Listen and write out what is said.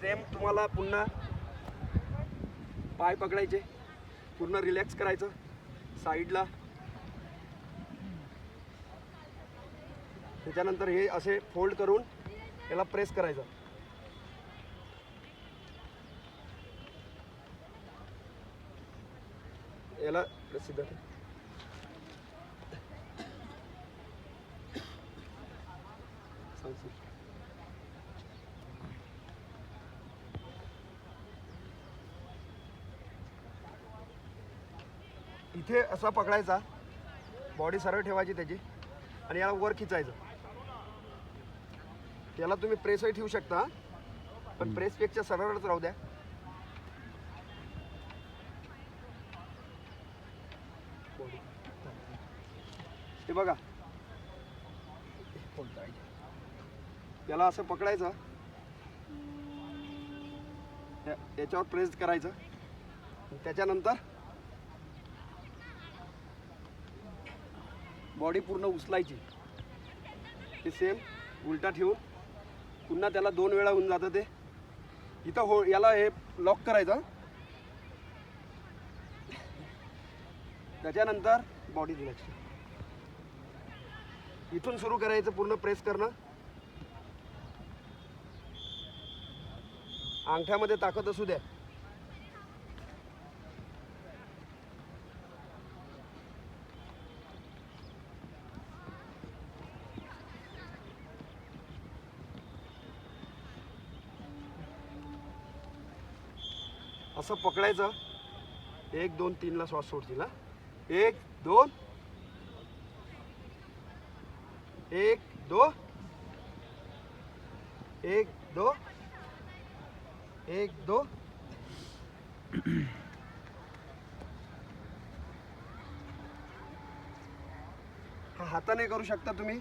Same तुम्हाला पुन्हा पाय पकडायचे, पूर्ण रिलॅक्स करायचं साईडला. त्याच्यानंतर हे असे फोल्ड करून याला प्रेस करायचं. याला सीधा इथे असा पकडायचा, बॉडी सरळ ठेवायची त्याची आणि याला वर खिचायचं. याला तुम्ही प्रेसही ठेवू शकता, पण प्रेसपेक्षा सरळच राहू द्या. हे बघा, याला असं पकडायचं, याच्यावर प्रेस करायचं. त्याच्यानंतर बॉडी पूर्ण उचलायची. ते सेम उलटा ठेवून पुन्हा त्याला 2 वेळा होऊन जातं. ते इथं याला हे लॉक करायचं. त्याच्यानंतर बॉडी रिलॅक्स. इथून सुरू करायचं, पूर्ण प्रेस करणं. अंगठ्यामध्ये ताकद असू द्या. असं पकडायचं. 1 2 3 ला श्वास सोडतील. 1 2 1 2 1 2 1 2. हा हाताने करू शकता तुम्ही.